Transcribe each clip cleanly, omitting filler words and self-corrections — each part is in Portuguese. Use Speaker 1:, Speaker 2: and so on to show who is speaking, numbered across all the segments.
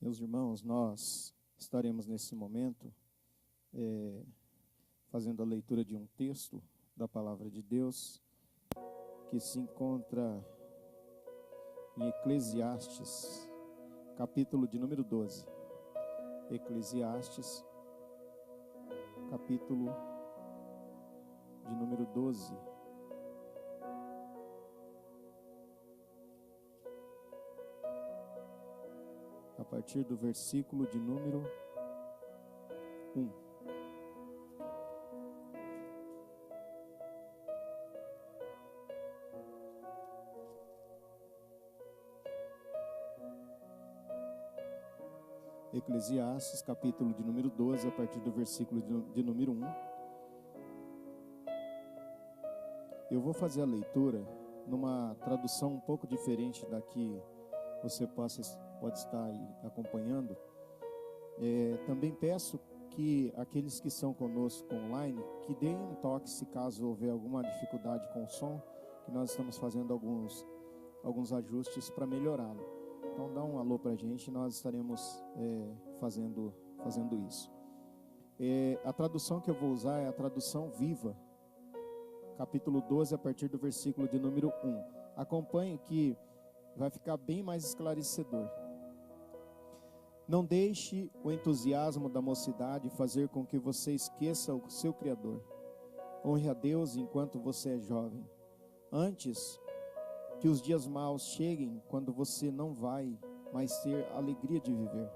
Speaker 1: Meus irmãos, nós estaremos nesse momento fazendo a leitura de um texto da Palavra de Deus que se encontra em Eclesiastes, capítulo de número 12. Eclesiastes, capítulo de número 12. A partir do versículo de número 1. Eclesiastes, capítulo de número 12, a partir do versículo de número 1. Eu vou fazer a leitura numa tradução um pouco diferente da que você pode estar aí acompanhando. Também peço que aqueles que estão conosco online, que deem um toque se caso houver alguma dificuldade com o som, que nós estamos fazendo alguns ajustes para melhorá-lo. Então dá um alô para a gente, nós estaremos fazendo isso. A tradução que eu vou usar é a tradução Viva, capítulo 12, a partir do versículo de número 1. Acompanhe que vai ficar bem mais esclarecedor. Não deixe o entusiasmo da mocidade fazer com que você esqueça o seu Criador. Honre a Deus enquanto você é jovem. Antes que os dias maus cheguem, quando você não vai mais ter a alegria de viver.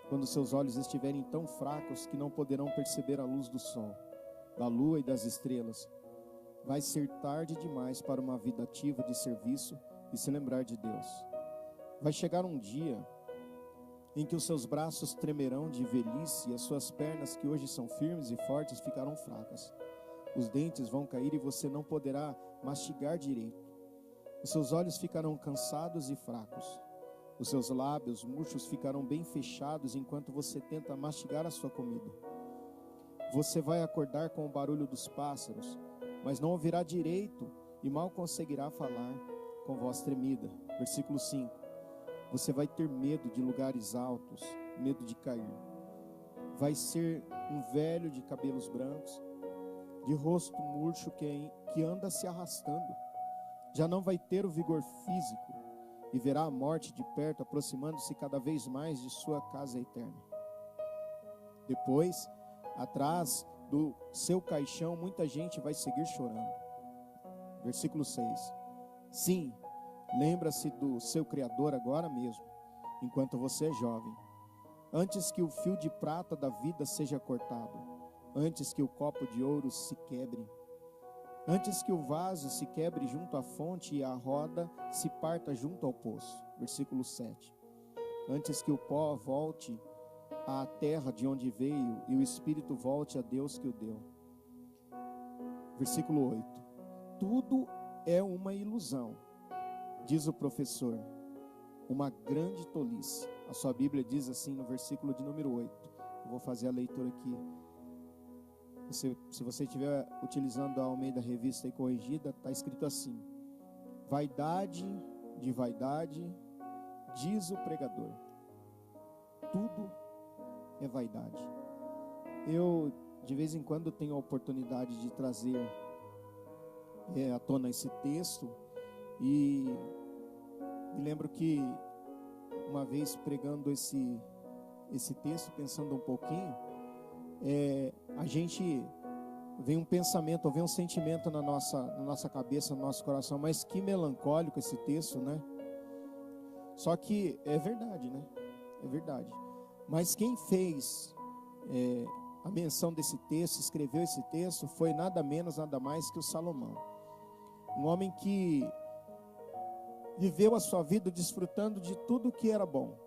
Speaker 1: Quando seus olhos estiverem tão fracos que não poderão perceber a luz do sol, da lua e das estrelas. Vai ser tarde demais para uma vida ativa de serviço e se lembrar de Deus. Vai chegar um dia em que os seus braços tremerão de velhice e as suas pernas, que hoje são firmes e fortes, ficarão fracas. Os dentes vão cair e você não poderá mastigar direito. Os seus olhos ficarão cansados e fracos. Os seus lábios murchos ficarão bem fechados enquanto você tenta mastigar a sua comida. Você vai acordar com o barulho dos pássaros, mas não ouvirá direito e mal conseguirá falar com voz tremida. Versículo 5. Você vai ter medo de lugares altos, medo de cair. Vai ser um velho de cabelos brancos, de rosto murcho que anda se arrastando. Já não vai ter o vigor físico e verá a morte de perto, aproximando-se cada vez mais de sua casa eterna. Depois, atrás do seu caixão, muita gente vai seguir chorando. Versículo 6. Sim, lembra-se do seu Criador agora mesmo, enquanto você é jovem. Antes que o fio de prata da vida seja cortado, antes que o copo de ouro se quebre, antes que o vaso se quebre junto à fonte e a roda se parta junto ao poço. Versículo 7. Antes que o pó volte à terra de onde veio e o espírito volte a Deus que o deu. Versículo 8. Tudo é uma ilusão, diz o professor, uma grande tolice. A sua Bíblia diz assim no versículo de número 8. Eu vou fazer a leitura aqui. Se você estiver utilizando a Almeida Revista e Corrigida, está escrito assim: vaidade de vaidade, diz o pregador. Tudo é vaidade. Eu, de vez em quando, tenho a oportunidade de trazer à tona esse texto, e me lembro que uma vez pregando esse texto, pensando um pouquinho, a gente vem um pensamento, vem um sentimento na nossa cabeça, no nosso coração, mas que melancólico esse texto, né? Só que é verdade, né? É verdade. Mas quem fez a menção desse texto, escreveu esse texto, foi nada menos, nada mais que o Salomão. Um homem que viveu a sua vida desfrutando de tudo que era bom.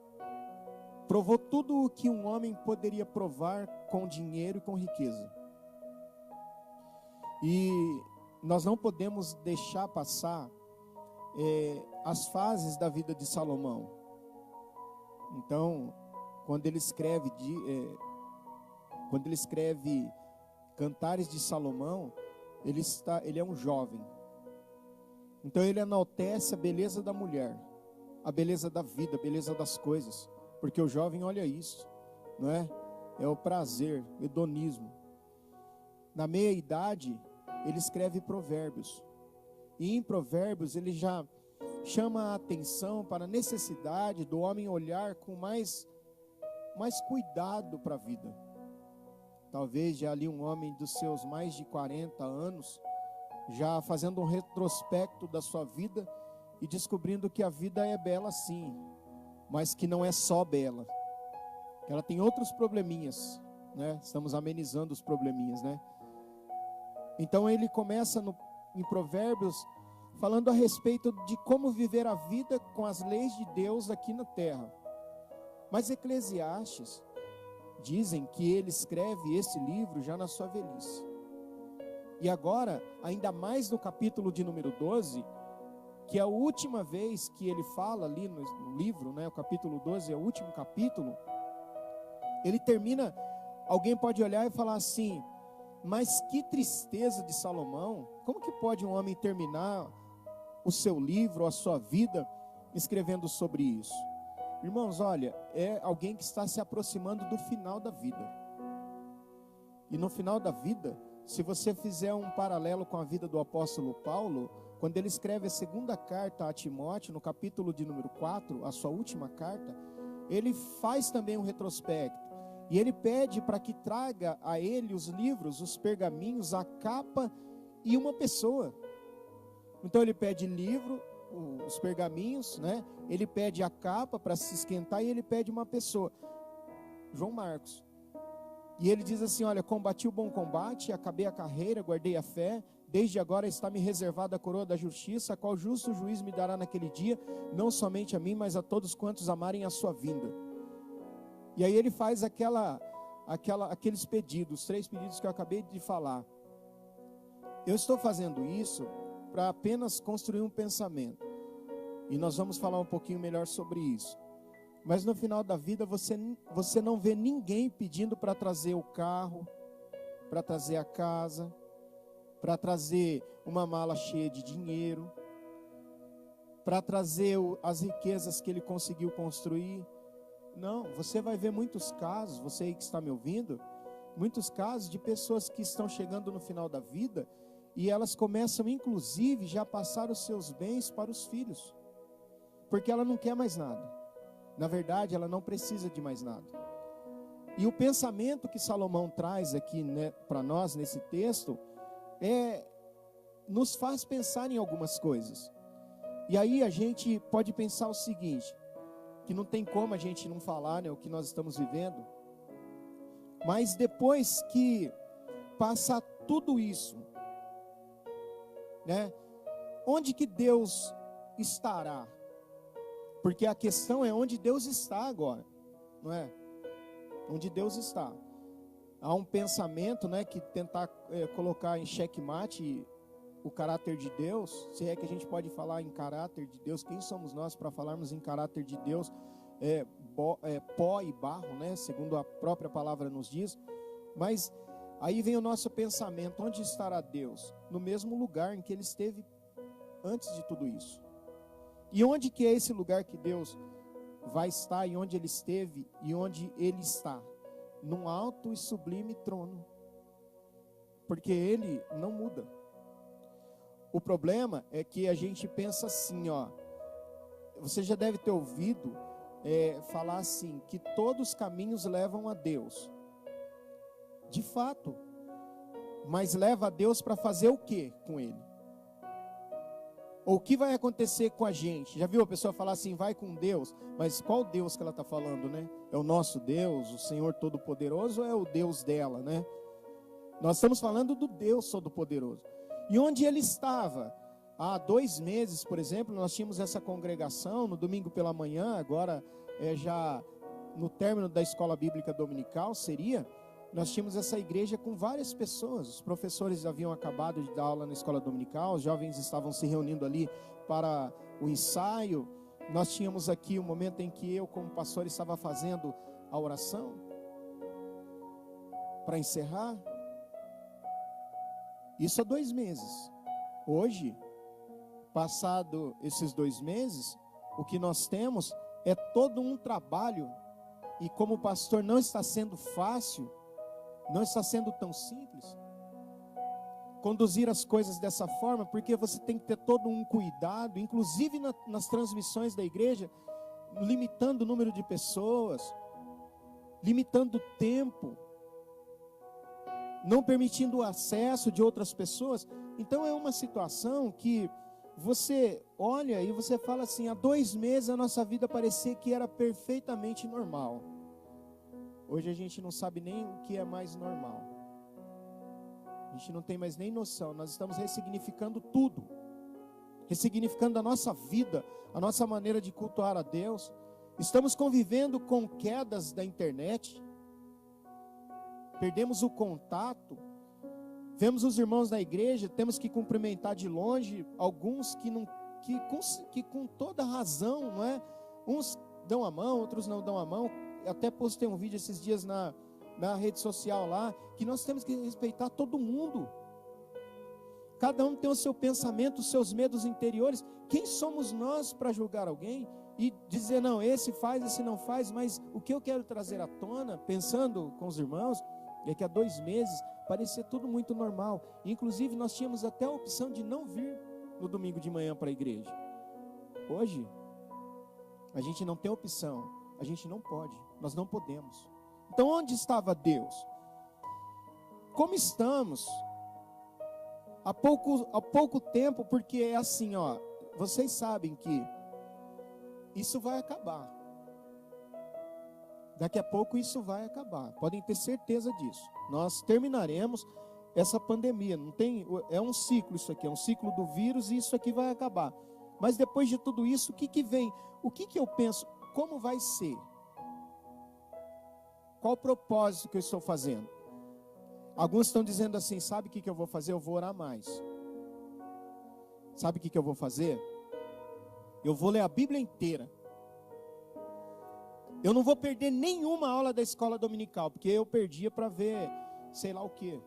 Speaker 1: Provou tudo o que um homem poderia provar com dinheiro e com riqueza. E nós não podemos deixar passar as fases da vida de Salomão. Então, quando ele escreve Cantares de Salomão, ele é um jovem. Então ele enaltece a beleza da mulher, a beleza da vida, a beleza das coisas, porque o jovem olha isso, não é? É o prazer, o hedonismo. Na meia-idade, ele escreve Provérbios. E em Provérbios ele já chama a atenção para a necessidade do homem olhar com mais cuidado para a vida. Talvez já ali um homem dos seus mais de 40 anos, já fazendo um retrospecto da sua vida e descobrindo que a vida é bela sim, mas que não é só bela, que ela tem outros probleminhas, né? Estamos amenizando os probleminhas, né? Então ele começa em Provérbios falando a respeito de como viver a vida com as leis de Deus aqui na terra. Mas Eclesiastes, dizem que ele escreve esse livro já na sua velhice. E agora, ainda mais no capítulo de número 12, que é a última vez que ele fala ali no livro, né? O capítulo 12 é o último capítulo. Ele termina, alguém pode olhar e falar assim: mas que tristeza de Salomão, como que pode um homem terminar o seu livro, a sua vida, escrevendo sobre isso? Irmãos, olha, é alguém que está se aproximando do final da vida. E no final da vida, se você fizer um paralelo com a vida do apóstolo Paulo, quando ele escreve a segunda carta a Timóteo, no capítulo de número 4, a sua última carta, ele faz também um retrospecto. E ele pede para que traga a ele os livros, os pergaminhos, a capa e uma pessoa. Então ele pede livro, os pergaminhos, né? Ele pede a capa para se esquentar e ele pede uma pessoa, João Marcos. E ele diz assim: olha, combati o bom combate, acabei a carreira, guardei a fé, desde agora está me reservada a coroa da justiça, a qual justo juiz me dará naquele dia, não somente a mim, mas a todos quantos amarem a sua vinda. E aí ele faz aqueles pedidos, 3 pedidos que eu acabei de falar. Eu estou fazendo isso para apenas construir um pensamento. E nós vamos falar um pouquinho melhor sobre isso. Mas no final da vida você não vê ninguém pedindo para trazer o carro, para trazer a casa, para trazer uma mala cheia de dinheiro, para trazer as riquezas que ele conseguiu construir. Não, você vai ver muitos casos, você aí que está me ouvindo, muitos casos de pessoas que estão chegando no final da vida e elas começam inclusive já a passar os seus bens para os filhos, porque ela não quer mais nada. Na verdade, ela não precisa de mais nada. E o pensamento que Salomão traz aqui, né, para nós nesse texto nos faz pensar em algumas coisas. E aí a gente pode pensar o seguinte, que não tem como a gente não falar, né, o que nós estamos vivendo. Mas depois que passar tudo isso, né, onde que Deus estará? Porque a questão é onde Deus está agora, não é? Onde Deus está. Há um pensamento, né, que tentar colocar em xeque-mate o caráter de Deus, se é que a gente pode falar em caráter de Deus. Quem somos nós para falarmos em caráter de Deus? Pó e barro, né, segundo a própria palavra nos diz. Mas aí vem o nosso pensamento: onde estará Deus? No mesmo lugar em que ele esteve antes de tudo isso. E onde que é esse lugar que Deus vai estar, e onde ele esteve e onde ele está? Num alto e sublime trono, porque ele não muda. O problema é que a gente pensa assim, ó, você já deve ter ouvido falar assim, que todos os caminhos levam a Deus. De fato, mas leva a Deus para fazer o que com ele? Ou o que vai acontecer com a gente? Já viu a pessoa falar assim, vai com Deus? Mas qual Deus que ela está falando, né? É o nosso Deus, o Senhor Todo-Poderoso, ou é o Deus dela, né? Nós estamos falando do Deus Todo-Poderoso. E onde ele estava? Há 2 meses, por exemplo, nós tínhamos essa congregação no domingo pela manhã, agora já no término da escola bíblica dominical, nós tínhamos essa igreja com várias pessoas. Os professores haviam acabado de dar aula na escola dominical, os jovens estavam se reunindo ali para o ensaio. Nós tínhamos aqui o momento em que eu, como pastor, estava fazendo a oração para encerrar. Isso há 2 meses. Hoje, passado esses 2 meses, o que nós temos é todo um trabalho e como pastor não está sendo fácil, não está sendo tão simples conduzir as coisas dessa forma, porque você tem que ter todo um cuidado, inclusive nas transmissões da igreja, limitando o número de pessoas, limitando o tempo, não permitindo o acesso de outras pessoas. Então é uma situação que você olha e você fala assim, há 2 meses a nossa vida parecia que era perfeitamente normal. Hoje a gente não sabe nem o que é mais normal. A gente não tem mais nem noção. Nós estamos ressignificando tudo. Ressignificando a nossa vida, a nossa maneira de cultuar a Deus. Estamos convivendo com quedas da internet. Perdemos o contato. Vemos os irmãos da igreja, temos que cumprimentar de longe. Alguns que com toda razão, não é? Uns dão a mão, outros não dão a mão. Eu até postei um vídeo esses dias na rede social lá, que nós temos que respeitar todo mundo. Cada um tem o seu pensamento, os seus medos interiores. Quem somos nós para julgar alguém e dizer, não, esse faz, esse não faz? Mas o que eu quero trazer à tona, pensando com os irmãos, é que há 2 meses parecia tudo muito normal. Inclusive nós tínhamos até a opção de não vir no domingo de manhã para a igreja. Hoje, a gente não tem opção, a gente não pode, nós não podemos. Então onde estava Deus? Como estamos? Há pouco tempo, porque é assim, ó, vocês sabem que isso vai acabar. Daqui a pouco isso vai acabar, podem ter certeza disso. Nós terminaremos essa pandemia, não tem, é um ciclo isso aqui, é um ciclo do vírus e isso aqui vai acabar. Mas depois de tudo isso, o que vem? O que eu penso? Como vai ser? Qual o propósito que eu estou fazendo? Alguns estão dizendo assim, sabe o que eu vou fazer? Eu vou orar mais. Sabe o que eu vou fazer? Eu vou ler a Bíblia inteira. Eu não vou perder nenhuma aula da escola dominical, porque eu perdia para ver sei lá o que.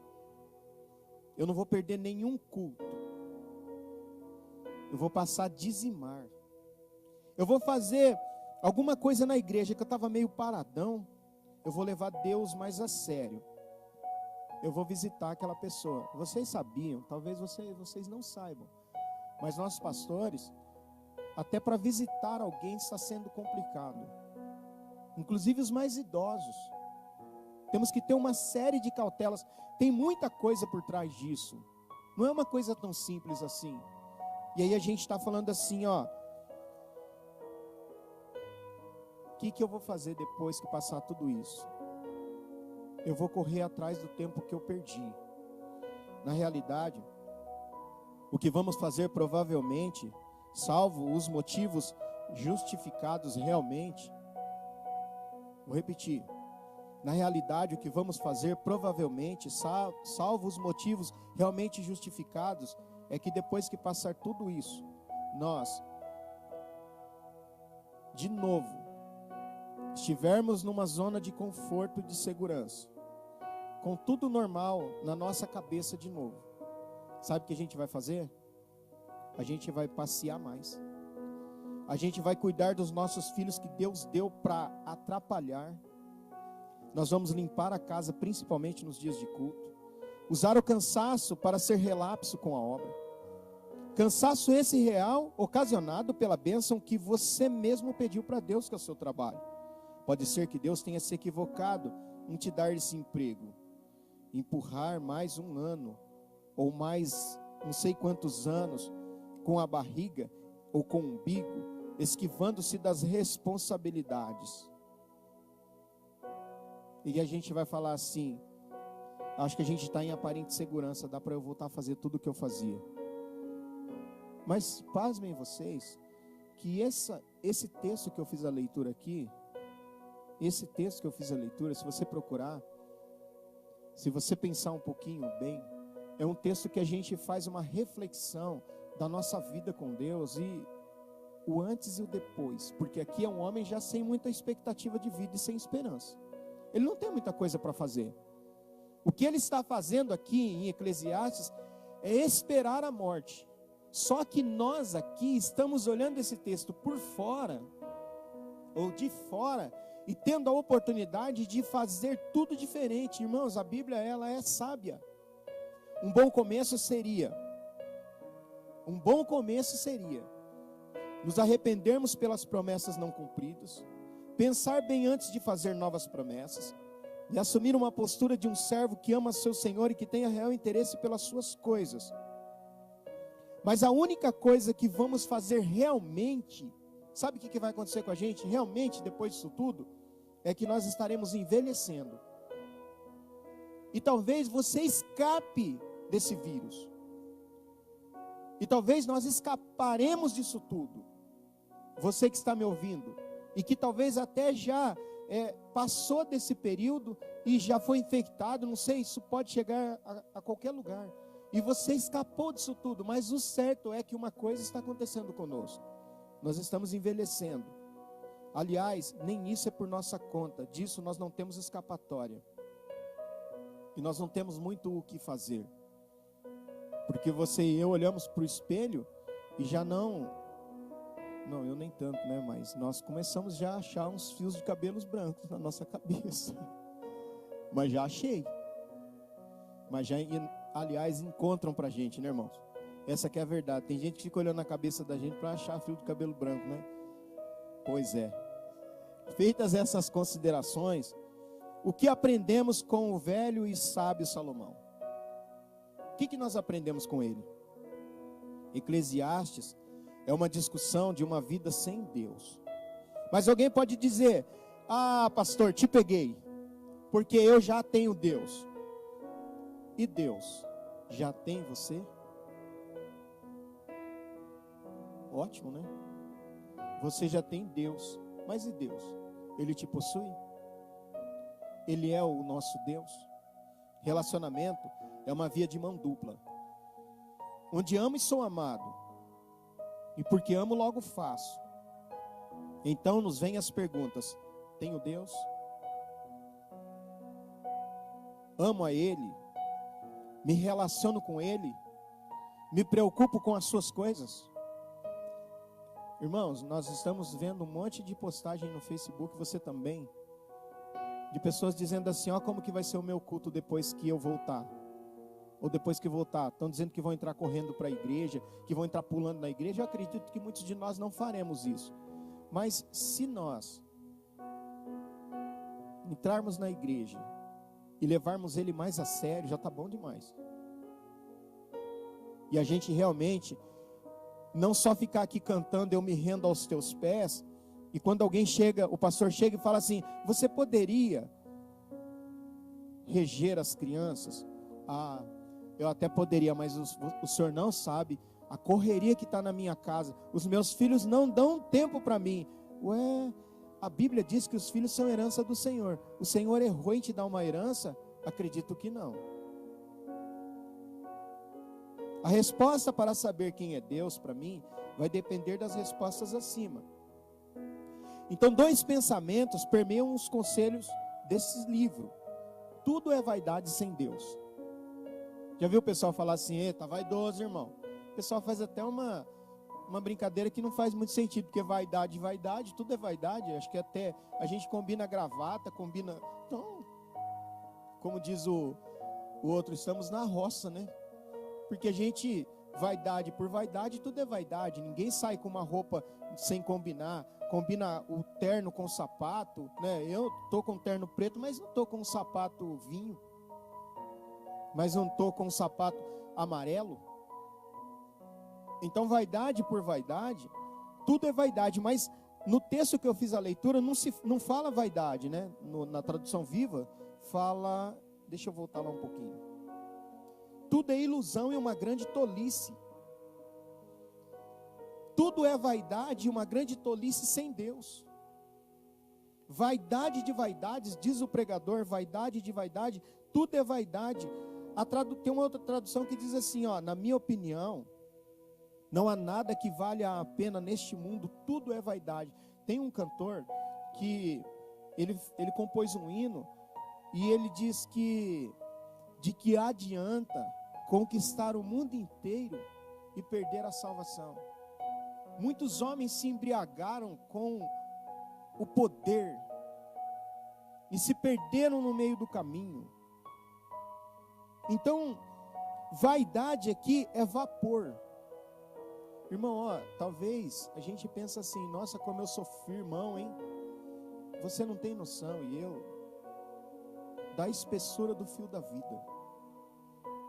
Speaker 1: Eu não vou perder nenhum culto. Eu vou passar a dizimar. Eu vou fazer alguma coisa na igreja que eu estava meio paradão. Eu vou levar Deus mais a sério. Eu vou visitar aquela pessoa. Vocês sabiam, talvez vocês não saibam, mas nossos pastores, até para visitar alguém está sendo complicado. Inclusive os mais idosos. Temos que ter uma série de cautelas. Tem muita coisa por trás disso. Não é uma coisa tão simples assim. E aí a gente está falando assim, ó. O que eu vou fazer depois que passar tudo isso? Eu vou correr atrás do tempo que eu perdi. Na realidade, o que vamos fazer provavelmente, salvo os motivos justificados realmente, vou repetir. Na realidade, o que vamos fazer provavelmente, salvo os motivos realmente justificados, é que depois que passar tudo isso, nós, de novo, estivermos numa zona de conforto e de segurança, com tudo normal na nossa cabeça de novo, sabe o que a gente vai fazer? A gente vai passear mais. A gente vai cuidar dos nossos filhos que Deus deu para atrapalhar. Nós vamos limpar a casa, principalmente nos dias de culto. Usar o cansaço para ser relapso com a obra. Cansaço esse real, ocasionado pela bênção que você mesmo pediu para Deus, que é o seu trabalho. Pode ser que Deus tenha se equivocado em te dar esse emprego. Empurrar mais 1 ano, ou mais não sei quantos anos, com a barriga ou com o umbigo, esquivando-se das responsabilidades. E a gente vai falar assim, acho que a gente está em aparente segurança, dá para eu voltar a fazer tudo o que eu fazia. Mas pasmem vocês, que esse texto que eu fiz a leitura aqui, se você procurar, se você pensar um pouquinho bem, é um texto que a gente faz uma reflexão da nossa vida com Deus e o antes e o depois, porque aqui é um homem já sem muita expectativa de vida e sem esperança. Ele não tem muita coisa para fazer. O que ele está fazendo aqui em Eclesiastes é esperar a morte. Só que nós aqui estamos olhando esse texto por fora, ou de fora, e tendo a oportunidade de fazer tudo diferente. Irmãos, a Bíblia, ela é sábia. Um bom começo seria nos arrependermos pelas promessas não cumpridas, pensar bem antes de fazer novas promessas, e assumir uma postura de um servo que ama seu Senhor e que tenha real interesse pelas suas coisas. Mas a única coisa que vamos fazer realmente, sabe o que vai acontecer com a gente realmente depois disso tudo? É que nós estaremos envelhecendo. E talvez você escape desse vírus. E talvez nós escaparemos disso tudo. Você que está me ouvindo, e que talvez até já passou desse período e já foi infectado, não sei, isso pode chegar a qualquer lugar. E você escapou disso tudo, mas o certo é que uma coisa está acontecendo conosco. Nós estamos envelhecendo. Aliás, nem isso é por nossa conta, disso nós não temos escapatória. E nós não temos muito o que fazer. Porque você e eu olhamos para o espelho e já não, eu nem tanto, né? Mas nós começamos já a achar uns fios de cabelos brancos na nossa cabeça. Mas já achei. Mas já, aliás, encontram pra gente, né, irmãos? Essa que é a verdade. Tem gente que fica olhando na cabeça da gente para achar fio de cabelo branco, né? Pois é. Feitas essas considerações, o que aprendemos com o velho e sábio Salomão? O que nós aprendemos com ele? Eclesiastes é uma discussão de uma vida sem Deus. Mas alguém pode dizer: ah, pastor, te peguei, porque eu já tenho Deus. E Deus já tem você? Ótimo, né? Você já tem Deus. Mas e Deus? Ele te possui? Ele é o nosso Deus? Relacionamento é uma via de mão dupla, onde amo e sou amado, e porque amo logo faço. Então nos vêm as perguntas: tenho Deus? Amo a Ele? Me relaciono com Ele? Me preocupo com as suas coisas? Irmãos, nós estamos vendo um monte de postagem no Facebook, você também, de pessoas dizendo assim: ó, como que vai ser o meu culto depois que eu voltar? Ou depois que voltar, estão dizendo que vão entrar correndo para a igreja, que vão entrar pulando na igreja. Eu acredito que muitos de nós não faremos isso. Mas se nós entrarmos na igreja e levarmos Ele mais a sério, já está bom demais. E a gente realmente não só ficar aqui cantando, eu me rendo aos teus pés, e quando alguém chega, o pastor chega e fala assim: você poderia reger as crianças? Ah, eu até poderia, mas o senhor não sabe a correria que está na minha casa. Os meus filhos não dão tempo para mim. Ué, a Bíblia diz que os filhos são herança do Senhor. O Senhor errou em te dar uma herança? Acredito que não. A resposta para saber quem é Deus para mim vai depender das respostas acima. Então, 2 pensamentos permeiam os conselhos desse livro. Tudo é vaidade sem Deus. Já viu o pessoal falar assim: eita, vaidoso, irmão? O pessoal faz até uma brincadeira que não faz muito sentido, porque vaidade, tudo é vaidade. Acho que até a gente combina gravata, combina... Então, como diz o outro, estamos na roça, né? Porque a gente, vaidade por vaidade, tudo é vaidade. Ninguém sai com uma roupa sem combinar. Combina o terno com o sapato, né? Eu tô com terno preto, mas não tô com um sapato vinho. Mas não tô com um sapato amarelo. Então, vaidade por vaidade, tudo é vaidade. Mas no texto que eu fiz a leitura, não fala vaidade, né? Na tradução Viva, fala... Deixa eu voltar lá um pouquinho. Tudo é ilusão e uma grande tolice. Tudo é vaidade e uma grande tolice sem Deus. Vaidade de vaidades, diz o pregador, vaidade de vaidade, tudo é vaidade. Tem uma outra tradução que diz assim, ó: na minha opinião, não há nada que valha a pena neste mundo, tudo é vaidade. Tem um cantor que ele compôs um hino e ele diz que de que adianta conquistar o mundo inteiro e perder a salvação. Muitos homens se embriagaram com o poder, e se perderam no meio do caminho. Então, vaidade aqui é vapor. Irmão, ó, talvez a gente pense assim: nossa, como eu sou firmão, hein? Você não tem noção, e eu, da espessura do fio da vida.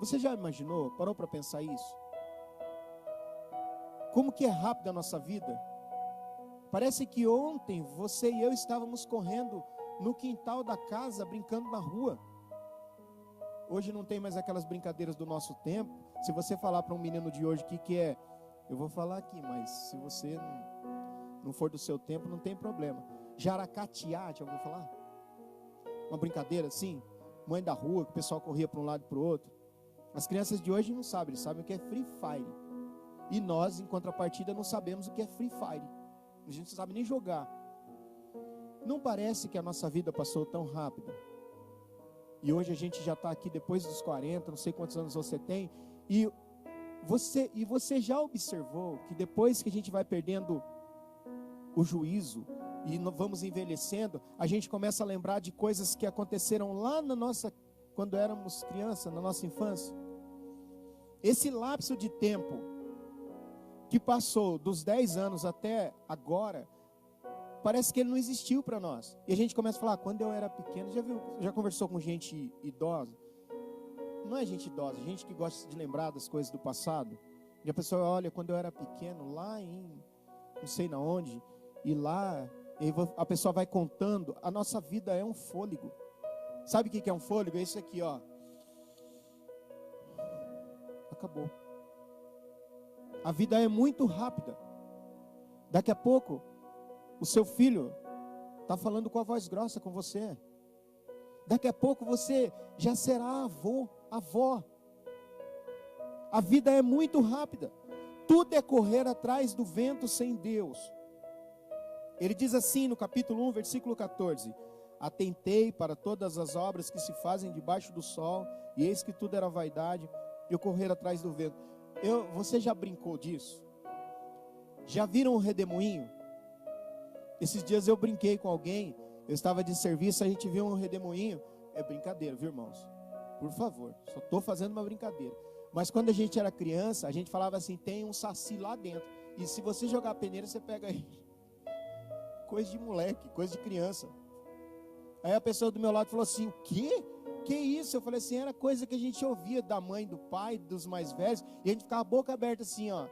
Speaker 1: Você já imaginou, parou para pensar isso? Como que é rápida a nossa vida? Parece que ontem você e eu estávamos correndo no quintal da casa, brincando na rua. Hoje não tem mais aquelas brincadeiras do nosso tempo. Se você falar para um menino de hoje o que é, eu vou falar aqui, mas se você não for do seu tempo, não tem problema. Jaracatear, já ouviu falar? Uma brincadeira assim, mãe da rua, que o pessoal corria para um lado e para o outro. As crianças de hoje não sabem, eles sabem o que é Free Fire. E nós, em contrapartida, não sabemos o que é Free Fire. A gente não sabe nem jogar. Não parece que a nossa vida passou tão rápido? E hoje a gente já está aqui depois dos 40, não sei quantos anos você tem. E você já observou que depois que a gente vai perdendo o juízo e vamos envelhecendo, a gente começa a lembrar de coisas que aconteceram lá quando éramos criança, na nossa infância. Esse lapso de tempo que passou dos 10 anos até agora, parece que ele não existiu para nós. E a gente começa a falar: quando eu era pequeno, já conversou com gente idosa? Não é gente idosa, gente que gosta de lembrar das coisas do passado. E a pessoa olha: quando eu era pequeno, lá em não sei na onde, e lá, e a pessoa vai contando. A nossa vida é um fôlego. Sabe o que é um fôlego? É isso aqui, ó. Acabou. A vida é muito rápida. Daqui a pouco, o seu filho está falando com a voz grossa com você. Daqui a pouco você já será avó. A vida é muito rápida. Tudo é correr atrás do vento sem Deus. Ele diz assim no capítulo 1, versículo 14: atentei para todas as obras que se fazem debaixo do sol, e eis que tudo era vaidade, e eu correr atrás do vento. Você já brincou disso? Já viram um redemoinho? Esses dias eu brinquei com alguém, eu estava de serviço, a gente viu um redemoinho. É brincadeira, viu, irmãos? Por favor, só estou fazendo uma brincadeira. Mas quando a gente era criança, a gente falava assim: tem um saci lá dentro, e se você jogar a peneira, você pega aí. Coisa de moleque, coisa de criança. Aí a pessoa do meu lado falou assim: o quê? Que isso? Eu falei assim: era coisa que a gente ouvia da mãe, do pai, dos mais velhos, e a gente ficava a boca aberta assim, ó,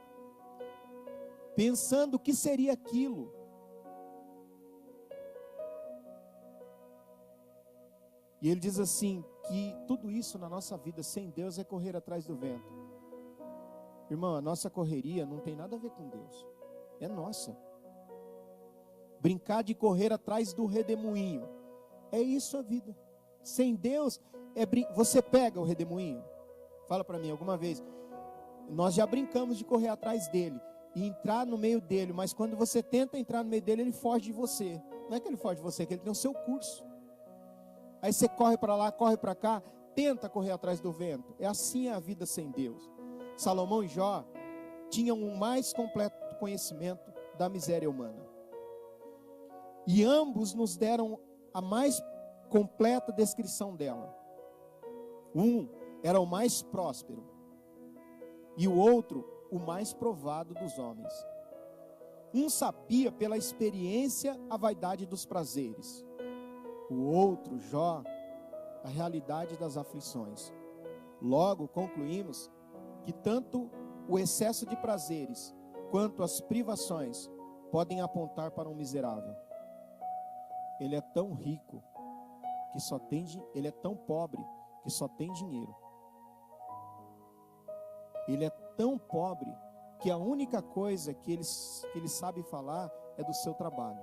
Speaker 1: pensando o que seria aquilo. E ele diz assim, que tudo isso na nossa vida sem Deus é correr atrás do vento. Irmão, a nossa correria não tem nada a ver com Deus, é nossa. Brincar de correr atrás do redemoinho, é isso a vida. Sem Deus, você pega o redemoinho? Fala para mim alguma vez. Nós já brincamos de correr atrás dele e entrar no meio dele, mas quando você tenta entrar no meio dele, ele foge de você. Não é que ele foge de você, é que ele tem o seu curso. Aí você corre para lá, corre para cá, tenta correr atrás do vento. É assim a vida sem Deus. Salomão e Jó tinham o mais completo conhecimento da miséria humana. E ambos nos deram a mais completa descrição dela. Um era o mais próspero e o outro o mais provado dos homens. Um sabia pela experiência a vaidade dos prazeres, o outro, Jó, a realidade das aflições. Logo concluímos que tanto o excesso de prazeres quanto as privações podem apontar para um miserável. Ele é tão rico que só tem, ele é tão pobre que só tem dinheiro. Ele é tão pobre que a única coisa que ele sabe falar é do seu trabalho.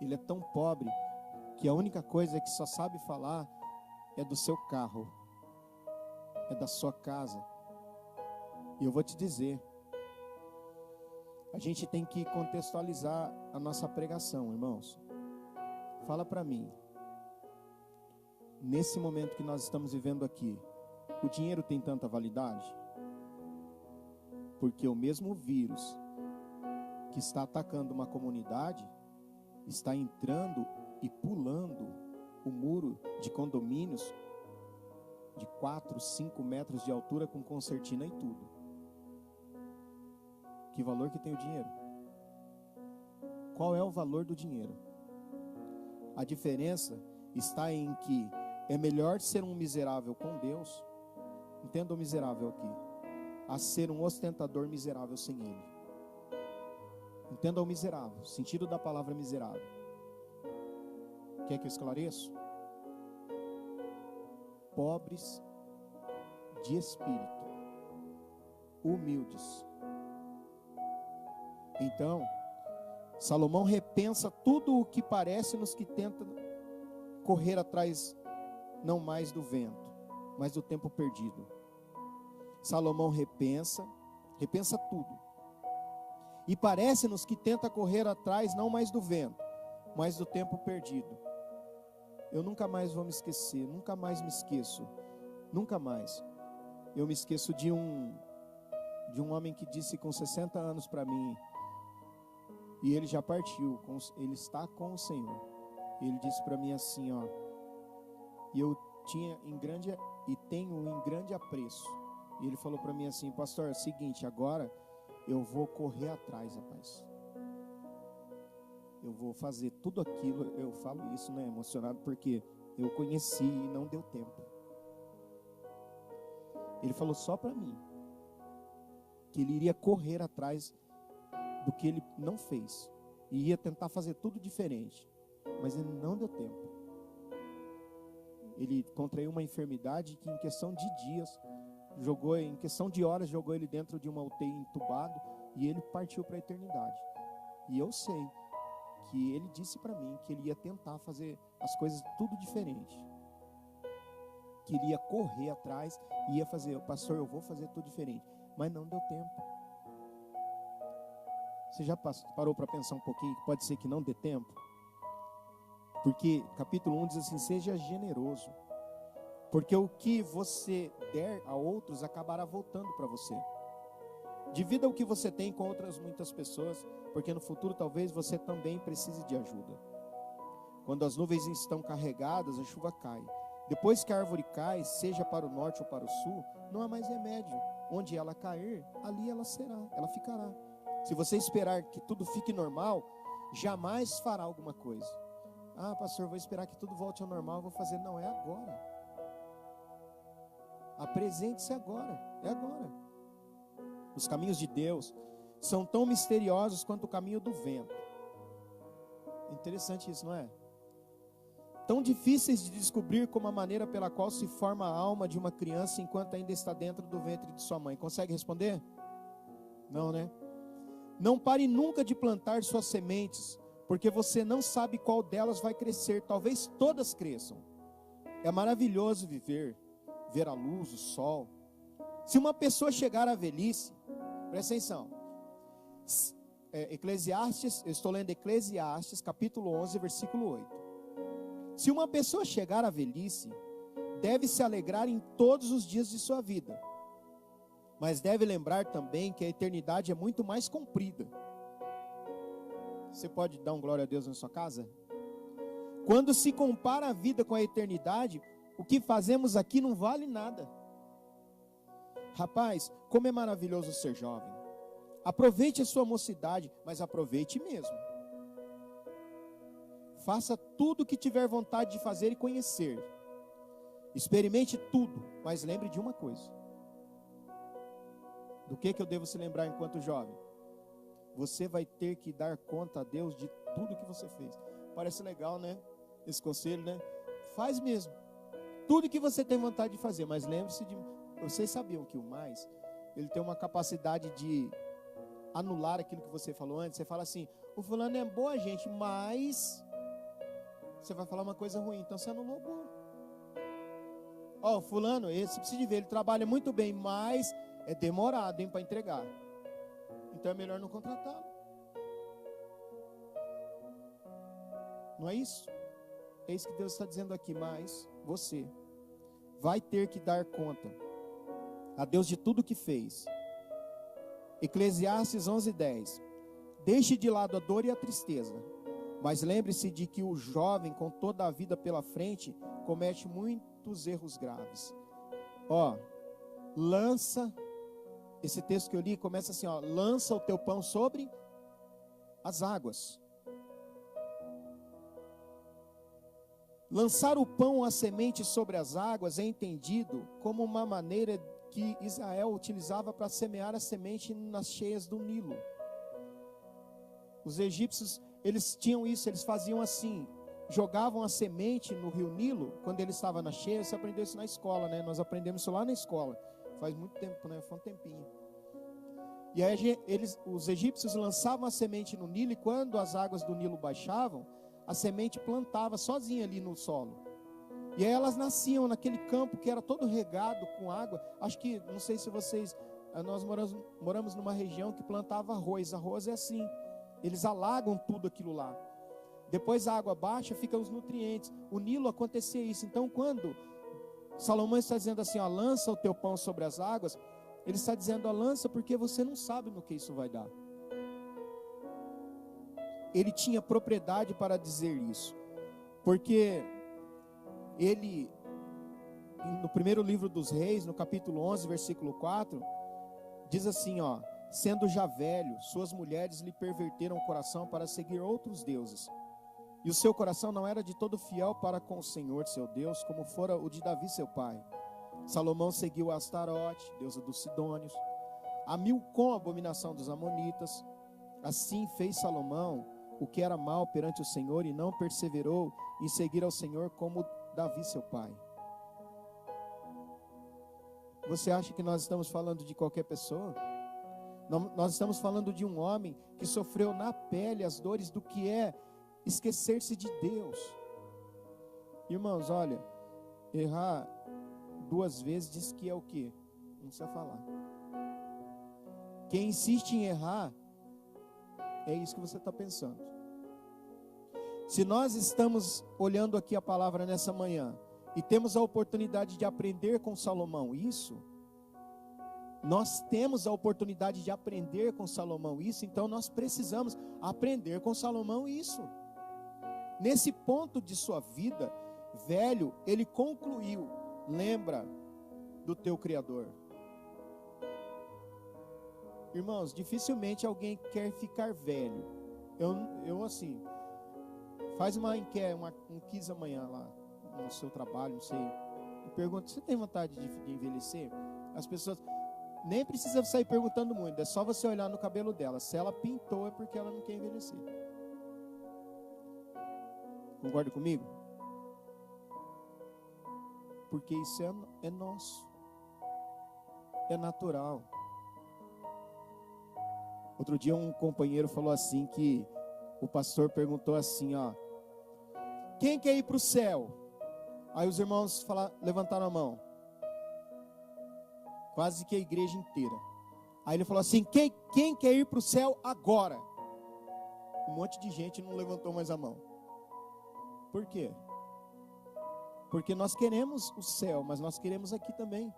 Speaker 1: Ele é tão pobre que a única coisa que só sabe falar é do seu carro, é da sua casa. E eu vou te dizer, a gente tem que contextualizar a nossa pregação, irmãos. Fala para mim, nesse momento que nós estamos vivendo aqui, o dinheiro tem tanta validade? Porque o mesmo vírus que está atacando uma comunidade está entrando e pulando o muro de condomínios de 4, 5 metros de altura com concertina e tudo. Que valor que tem o dinheiro? Qual é o valor do dinheiro? A diferença está em que é melhor ser um miserável com Deus, entenda o miserável aqui, a ser um ostentador miserável sem Ele. Entenda o miserável, sentido da palavra miserável. Quer que eu esclareça? Pobres de espírito, humildes. Então, Salomão repensa tudo o que parece nos que tenta correr atrás, não mais do vento, mas do tempo perdido. Salomão repensa tudo. E parece-nos que tenta correr atrás, não mais do vento, mas do tempo perdido. Eu nunca mais vou me esquecer, nunca mais me esqueço, nunca mais. Eu me esqueço de um homem que disse com 60 anos para mim, e ele já partiu, ele está com o Senhor. Ele disse para mim assim, ó, e eu tinha tenho em grande apreço. E ele falou para mim assim: pastor, é o seguinte, agora eu vou correr atrás, rapaz. Eu vou fazer tudo aquilo. Eu falo isso, né, emocionado, porque eu conheci e não deu tempo. Ele falou só para mim que ele iria correr atrás do que ele não fez, e ia tentar fazer tudo diferente, mas ele não deu tempo. Ele contraiu uma enfermidade que em questão de dias, em questão de horas, jogou ele dentro de uma UTI entubado, e ele partiu para a eternidade. E eu sei que ele disse para mim que ele ia tentar fazer as coisas tudo diferente, que ele ia correr atrás e ia fazer, pastor, eu vou fazer tudo diferente, mas não deu tempo. Você já parou para pensar um pouquinho que pode ser que não dê tempo? Porque capítulo 1 diz assim: seja generoso, porque o que você der a outros acabará voltando para você. Divida o que você tem com outras muitas pessoas, porque no futuro talvez você também precise de ajuda. Quando as nuvens estão carregadas, a chuva cai. Depois que a árvore cai, seja para o norte ou para o sul, não há mais remédio. Onde ela cair, ali ela ficará. Se você esperar que tudo fique normal, jamais fará alguma coisa. Ah, pastor, vou esperar que tudo volte ao normal, vou fazer. Não, é agora. Apresente-se agora, é agora. Os caminhos de Deus são tão misteriosos quanto o caminho do vento. Interessante isso, não é? Tão difíceis de descobrir como a maneira pela qual se forma a alma de uma criança enquanto ainda está dentro do ventre de sua mãe. Consegue responder? Não, né? Não pare nunca de plantar suas sementes, porque você não sabe qual delas vai crescer. Talvez todas cresçam. É maravilhoso ver a luz, o sol. Se uma pessoa chegar à velhice, presta atenção, Eclesiastes, eu estou lendo Eclesiastes, capítulo 11, versículo 8. Se uma pessoa chegar à velhice, deve se alegrar em todos os dias de sua vida, mas deve lembrar também que a eternidade é muito mais comprida. Você pode dar um glória a Deus na sua casa? Quando se compara a vida com a eternidade, o que fazemos aqui não vale nada. Rapaz, como é maravilhoso ser jovem. Aproveite a sua mocidade, mas aproveite mesmo. Faça tudo o que tiver vontade de fazer e conhecer. Experimente tudo, mas lembre de uma coisa. Do que eu devo se lembrar enquanto jovem? Você vai ter que dar conta a Deus de tudo que você fez. Parece legal, né? Esse conselho, né? Faz mesmo. Tudo que você tem vontade de fazer, mas lembre-se de... Vocês sabiam que o mais, ele tem uma capacidade de anular aquilo que você falou antes. Você fala assim, o fulano é boa gente, mas... Você vai falar uma coisa ruim, então você anulou o bom. Ó, fulano, esse precisa de ver, ele trabalha muito bem, mas é demorado, hein, para entregar. Então é melhor não contratá-lo. Não é isso? É isso que Deus está dizendo aqui, mas você vai ter que dar conta a Deus de tudo que fez. Eclesiastes 11:10. Deixe de lado a dor e a tristeza, Mas lembre-se de que o jovem, com toda a vida pela frente, comete muitos erros graves. Lança, esse texto que eu li começa assim, lança o teu pão sobre as águas. Lançar o pão, a semente sobre as águas é entendido como uma maneira que Israel utilizava para semear a semente nas cheias do Nilo. Os egípcios, eles tinham isso, eles faziam assim, jogavam a semente no rio Nilo, quando ele estava na cheia. Você aprendeu isso na escola, né? Nós aprendemos isso lá na escola, faz muito tempo, né? Foi um tempinho. E aí os egípcios lançavam a semente no Nilo, e quando as águas do Nilo baixavam, a semente plantava sozinha ali no solo. E aí elas nasciam naquele campo que era todo regado com água. Acho que, não sei se vocês, nós moramos numa região que plantava arroz. Arroz é assim, eles alagam tudo aquilo lá. Depois a água baixa, ficam os nutrientes. O Nilo acontecia isso. Então quando Salomão está dizendo assim, lança o teu pão sobre as águas, ele está dizendo, lança porque você não sabe no que isso vai dar. Ele tinha propriedade para dizer isso, porque ele, no primeiro livro dos Reis, no capítulo 11, versículo 4, diz assim, sendo já velho, suas mulheres lhe perverteram o coração para seguir outros deuses, e o seu coração não era de todo fiel para com o Senhor seu Deus, como fora o de Davi seu pai. Salomão seguiu a Astarote, deusa dos Sidônios, a Milcom, abominação dos Amonitas. Assim fez Salomão o que era mal perante o Senhor, e não perseverou em seguir ao Senhor como Davi seu pai. Você acha que nós estamos falando de qualquer pessoa? Nós estamos falando de um homem que sofreu na pele as dores do que é esquecer-se de Deus. Irmãos, olha, errar 2 vezes diz que é o quê? Não precisa falar. Quem insiste em errar, é isso que você está pensando. Se nós estamos olhando aqui a palavra nessa manhã e temos a oportunidade de aprender com Salomão isso, nós temos a oportunidade de aprender com Salomão isso, então nós precisamos aprender com Salomão isso. Nesse ponto de sua vida, velho, ele concluiu, lembra do teu Criador. Irmãos, dificilmente alguém quer ficar velho. Eu assim, faz um quiz amanhã lá no seu trabalho, não sei. Eu pergunto, você tem vontade de envelhecer? As pessoas nem precisam sair perguntando muito, é só você olhar no cabelo dela. Se ela pintou é porque ela não quer envelhecer. Concorda comigo? Porque isso é nosso. É natural. Outro dia um companheiro falou assim que o pastor perguntou assim, quem quer ir para o céu? Aí os irmãos levantaram a mão. Quase que a igreja inteira. Aí ele falou assim, quem quer ir para o céu agora? Um monte de gente não levantou mais a mão. Por quê? Porque nós queremos o céu, mas nós queremos aqui também.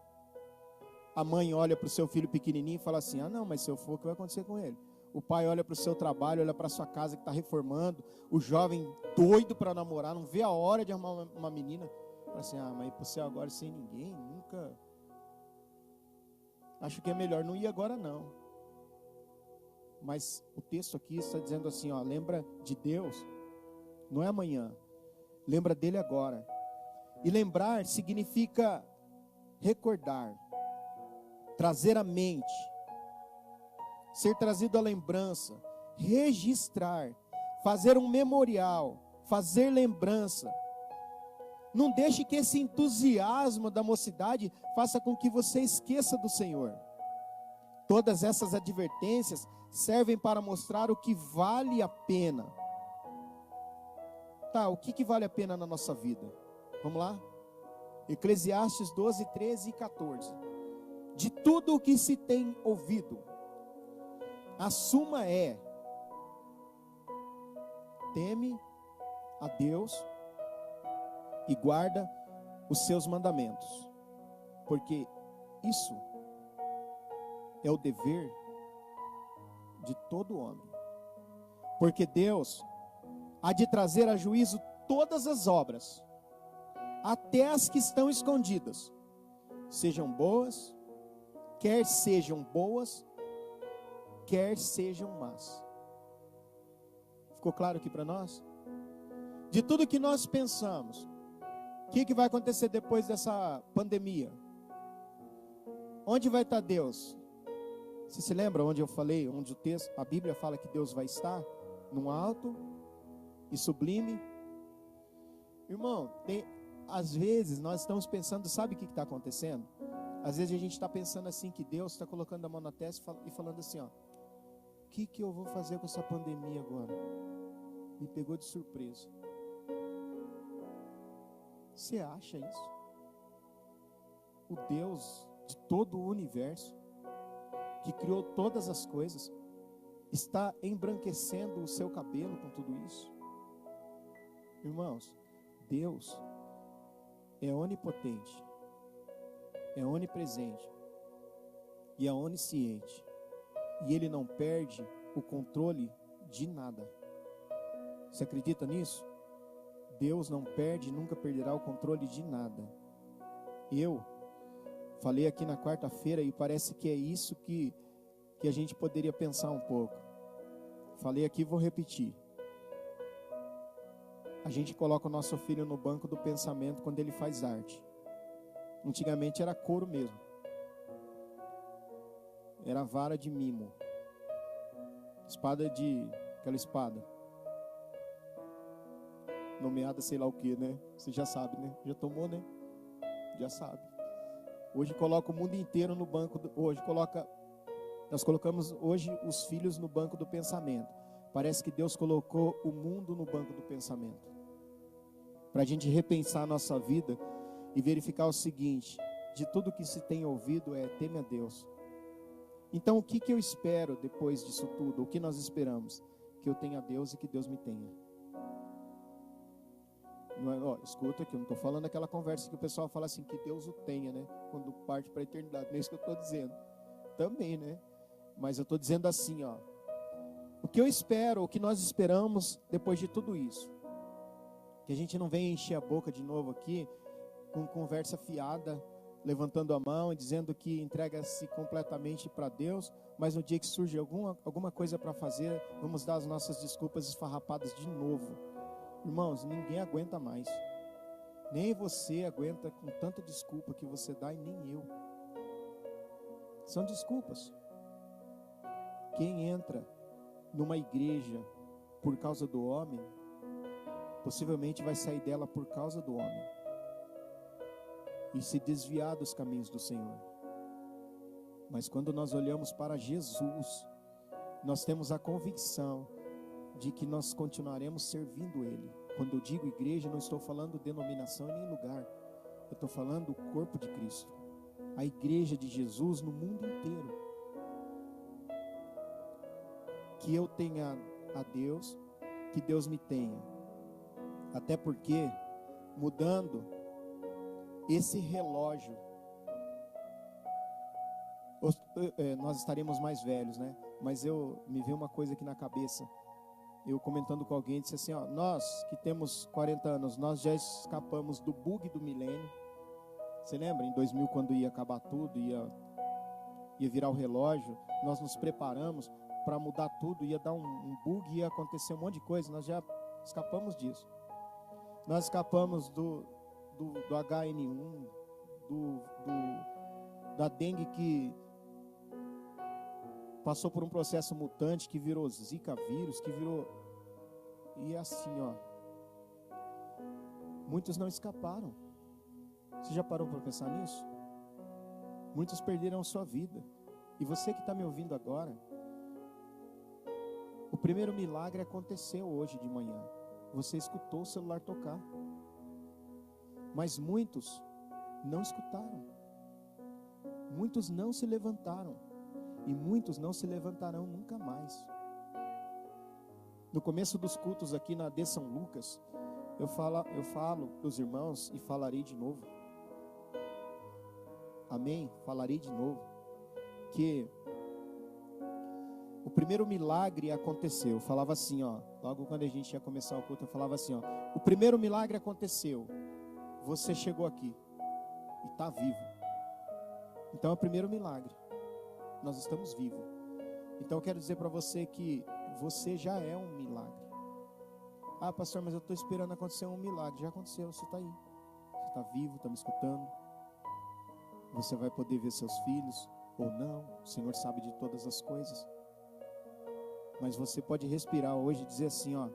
Speaker 1: A mãe olha para o seu filho pequenininho e fala assim, não, mas se eu for, o que vai acontecer com ele? O pai olha para o seu trabalho, olha para a sua casa que está reformando. O jovem doido para namorar, não vê a hora de arrumar uma menina. Fala assim, mas ir para o céu agora sem ninguém? Nunca. Acho que é melhor não ir agora não. Mas o texto aqui está dizendo assim, lembra de Deus, não é amanhã. Lembra dele agora. E lembrar significa recordar, trazer à mente, ser trazido à lembrança, registrar, fazer um memorial, fazer lembrança. Não deixe que esse entusiasmo da mocidade faça com que você esqueça do Senhor. Todas essas advertências servem para mostrar o que vale a pena. O que vale a pena na nossa vida? Vamos lá? Eclesiastes 12, 13 e 14. De tudo o que se tem ouvido, a suma é: teme a Deus e guarda os seus mandamentos, porque isso é o dever de todo homem. Porque Deus há de trazer a juízo todas as obras, até as que estão escondidas, sejam boas, quer sejam más. Ficou claro aqui para nós? De tudo que nós pensamos, o que vai acontecer depois dessa pandemia? Onde vai estar Deus? Você se lembra onde eu falei, onde o texto, a Bíblia fala que Deus vai estar? Num alto e sublime. Irmão, às vezes nós estamos pensando, sabe o que está acontecendo? Às vezes a gente está pensando assim, que Deus está colocando a mão na testa e falando assim, ó, o que eu vou fazer com essa pandemia agora? Me pegou de surpresa. Você acha isso? O Deus de todo o universo, que criou todas as coisas, está embranquecendo o seu cabelo com tudo isso? Irmãos, Deus é onipotente, é onipresente e é onisciente, e Ele não perde o controle de nada. Você acredita nisso? Deus não perde e nunca perderá o controle de nada. Eu falei aqui na quarta-feira e parece que é isso que a gente poderia pensar um pouco. Falei aqui e vou repetir. A gente coloca o nosso filho no banco do pensamento quando ele faz arte. Antigamente era couro mesmo. Era vara de mimo. Aquela espada. Nomeada sei lá o que, né? Você já sabe, né? Já tomou, né? Já sabe. Hoje coloca o mundo inteiro no banco. Nós colocamos hoje os filhos no banco do pensamento. Parece que Deus colocou o mundo no banco do pensamento. Para a gente repensar a nossa vida e verificar o seguinte: de tudo que se tem ouvido teme a Deus. Então o que eu espero depois disso tudo? O que nós esperamos? Que eu tenha Deus e que Deus me tenha. Não é, escuta aqui, eu não estou falando aquela conversa que o pessoal fala assim, que Deus o tenha, né? Quando parte para a eternidade, não é isso que eu estou dizendo. Também, né? Mas eu estou dizendo assim, o que eu espero, o que nós esperamos depois de tudo isso. Que a gente não venha encher a boca de novo aqui, com conversa fiada, levantando a mão e dizendo que entrega-se completamente para Deus, mas no dia que surge alguma coisa para fazer, vamos dar as nossas desculpas esfarrapadas de novo. Irmãos, ninguém aguenta mais. Nem você aguenta com tanta desculpa que você dá e nem eu. São desculpas. Quem entra numa igreja por causa do homem, possivelmente vai sair dela por causa do homem e se desviar dos caminhos do Senhor. Mas quando nós olhamos para Jesus, nós temos a convicção de que nós continuaremos servindo Ele. Quando eu digo igreja, não estou falando denominação e nem lugar. Eu estou falando o corpo de Cristo. A igreja de Jesus no mundo inteiro. Que eu tenha a Deus, que Deus me tenha. Até porque, mudando esse relógio, nós estaremos mais velhos, né? Mas me veio uma coisa aqui na cabeça. Eu comentando com alguém, disse assim, nós que temos 40 anos, nós já escapamos do bug do milênio. Você lembra, em 2000, quando ia acabar tudo, ia virar o relógio, nós nos preparamos para mudar tudo, ia dar um bug, ia acontecer um monte de coisa, nós já escapamos disso. Nós escapamos do HN1, da dengue, que passou por um processo mutante, que virou Zika vírus, que virou... E assim, muitos não escaparam. Você já parou para pensar nisso? Muitos perderam sua vida. E você que está me ouvindo agora, o primeiro milagre aconteceu hoje de manhã. Você escutou o celular tocar. Mas muitos não escutaram. Muitos não se levantaram. E muitos não se levantarão nunca mais. No começo dos cultos aqui na AD São Lucas, eu falo para os irmãos e falarei de novo. Amém? Falarei de novo. Que O primeiro milagre aconteceu. Eu falava assim, ó, logo quando a gente ia começar o culto, eu falava assim, ó, o primeiro milagre aconteceu. Você chegou aqui e está vivo. Então é o primeiro milagre. Nós estamos vivos. Então eu quero dizer para você que você já é um milagre. Ah, pastor, mas eu estou esperando acontecer um milagre. Já aconteceu, você está aí. Você está vivo, está me escutando. Você vai poder ver seus filhos ou não. O Senhor sabe de todas as coisas. Mas você pode respirar hoje e dizer assim, ó,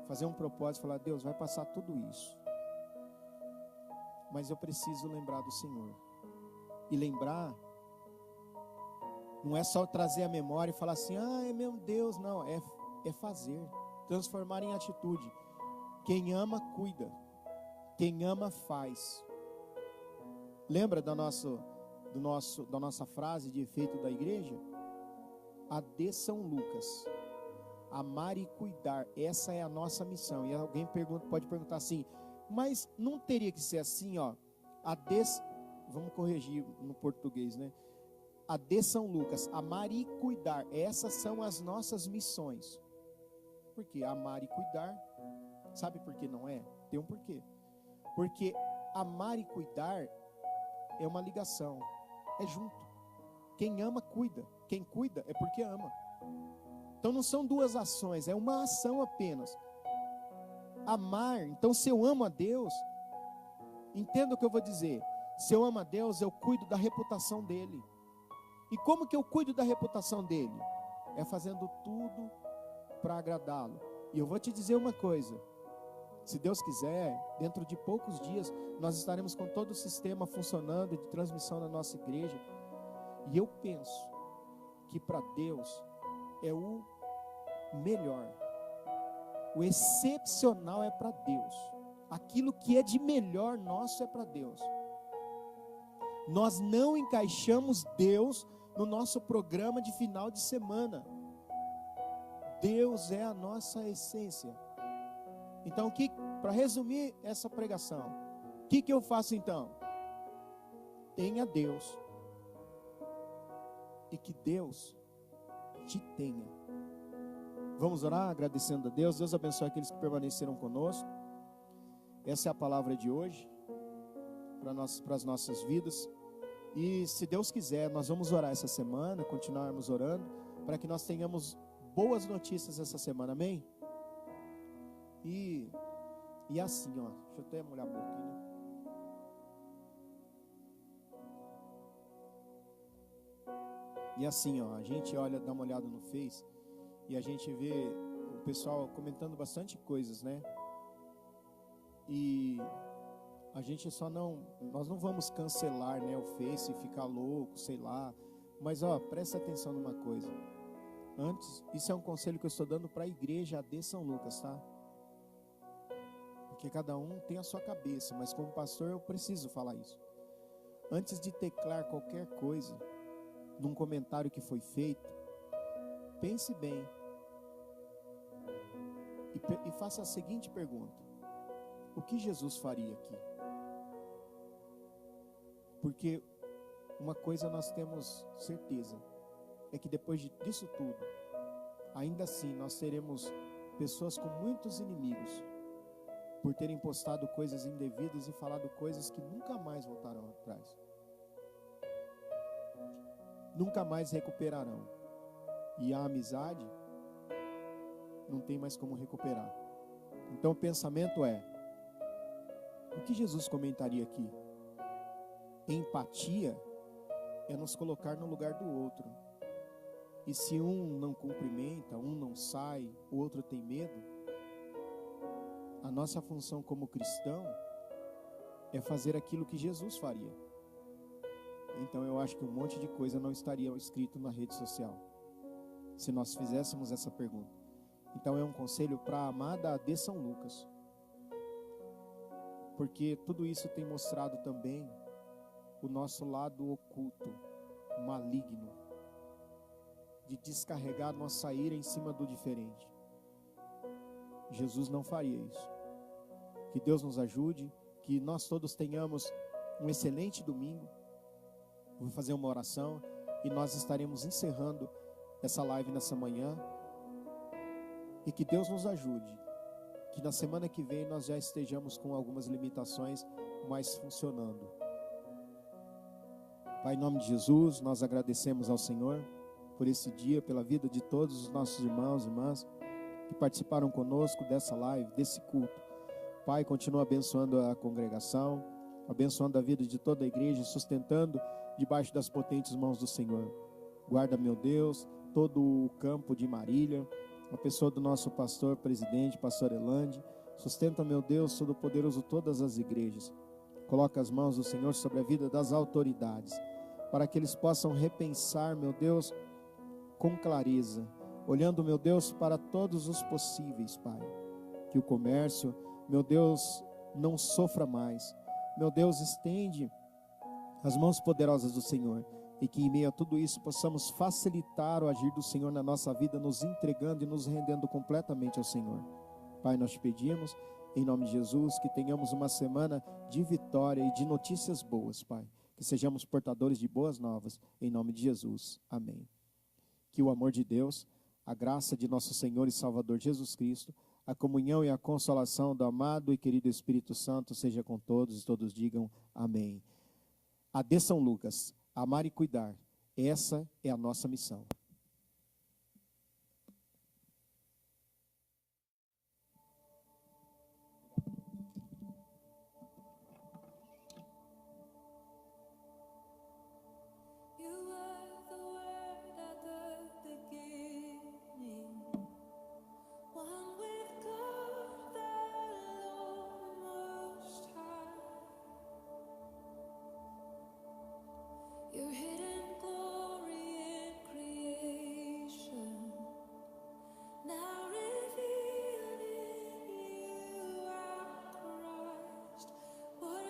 Speaker 1: fazer um propósito, falar, Deus, vai passar tudo isso. Mas eu preciso lembrar do Senhor. E lembrar não é só trazer a memória e falar assim, ah, é meu Deus. Não, é fazer. Transformar em atitude. Quem ama, cuida. Quem ama, faz. Lembra da nossa frase de efeito da igreja? AD São Lucas. Amar e cuidar. Essa é a nossa missão. E alguém pode perguntar assim, mas não teria que ser assim, ó. Vamos corrigir no português, né? AD São Lucas. Amar e cuidar. Essas são as nossas missões. Porque amar e cuidar, sabe por que não é? Tem um porquê. Porque amar e cuidar é uma ligação, é junto. Quem ama, cuida. Quem cuida é porque ama. Então não são duas ações, é uma ação apenas. Amar, então se eu amo a Deus, entenda o que eu vou dizer. Se eu amo a Deus, eu cuido da reputação dele. E como que eu cuido da reputação dele? É fazendo tudo para agradá-lo. E eu vou te dizer uma coisa, se Deus quiser, dentro de poucos dias, nós estaremos com todo o sistema funcionando de transmissão na nossa igreja, e eu penso que para Deus é o melhor, o excepcional é para Deus, aquilo que é de melhor nosso é para Deus. Nós não encaixamos Deus no nosso programa de final de semana. Deus é a nossa essência. Então, para resumir essa pregação, o que eu faço então? Tenha Deus. E que Deus te tenha. Vamos orar agradecendo a Deus. Deus abençoe aqueles que permaneceram conosco. Essa é a palavra de hoje para as nossas vidas. E se Deus quiser, nós vamos orar essa semana, continuarmos orando, para que nós tenhamos boas notícias essa semana, amém? E assim, ó, deixa eu até molhar um pouquinho. E assim, ó, a gente olha, dá uma olhada no Face e a gente vê o pessoal comentando bastante coisas, né? E a gente nós não vamos cancelar, né, o Face e ficar louco, sei lá. Mas, ó, presta atenção numa coisa. Antes, isso é um conselho que eu estou dando para a igreja AD São Lucas, tá? Porque cada um tem a sua cabeça, mas como pastor eu preciso falar isso. Antes de teclar qualquer coisa num comentário que foi feito, pense bem e faça a seguinte pergunta: o que Jesus faria aqui? Porque uma coisa nós temos certeza, é que depois disso tudo, ainda assim nós teremos pessoas com muitos inimigos, por terem postado coisas indevidas e falado coisas que nunca mais voltarão atrás. Nunca mais recuperarão. E a amizade não tem mais como recuperar. Então o pensamento é: o que Jesus comentaria aqui? Empatia é nos colocar no lugar do outro. E se um não cumprimenta, um não sai, o outro tem medo, a nossa função como cristão é fazer aquilo que Jesus faria. Então eu acho que um monte de coisa não estaria escrito na rede social, se nós fizéssemos essa pergunta. Então é um conselho para a amada AD São Lucas, porque tudo isso tem mostrado também o nosso lado oculto, maligno, de descarregar nossa ira em cima do diferente. Jesus não faria isso. Que Deus nos ajude, que nós todos tenhamos um excelente domingo. Vou fazer uma oração e nós estaremos encerrando essa live nessa manhã. E que Deus nos ajude, que na semana que vem nós já estejamos com algumas limitações, mas funcionando. Pai, em nome de Jesus, nós agradecemos ao Senhor por esse dia, pela vida de todos os nossos irmãos e irmãs que participaram conosco dessa live, desse culto. Pai, continua abençoando a congregação, abençoando a vida de toda a igreja, sustentando debaixo das potentes mãos do Senhor. Guarda, meu Deus, todo o campo de Marília, a pessoa do nosso pastor, presidente, pastor Elande. Sustenta, meu Deus, Todo-Poderoso, todas as igrejas. Coloca as mãos do Senhor sobre a vida das autoridades, para que eles possam repensar, meu Deus, com clareza, olhando, meu Deus, para todos os possíveis, Pai. Que o comércio, meu Deus, não sofra mais. Meu Deus, estende as mãos poderosas do Senhor, e que em meio a tudo isso possamos facilitar o agir do Senhor na nossa vida, nos entregando e nos rendendo completamente ao Senhor. Pai, nós te pedimos, em nome de Jesus, que tenhamos uma semana de vitória e de notícias boas, Pai. Que sejamos portadores de boas novas, em nome de Jesus. Amém. Que o amor de Deus, a graça de nosso Senhor e Salvador Jesus Cristo, a comunhão e a consolação do amado e querido Espírito Santo seja com todos, e todos digam amém. AD São Lucas, amar e cuidar, essa é a nossa missão.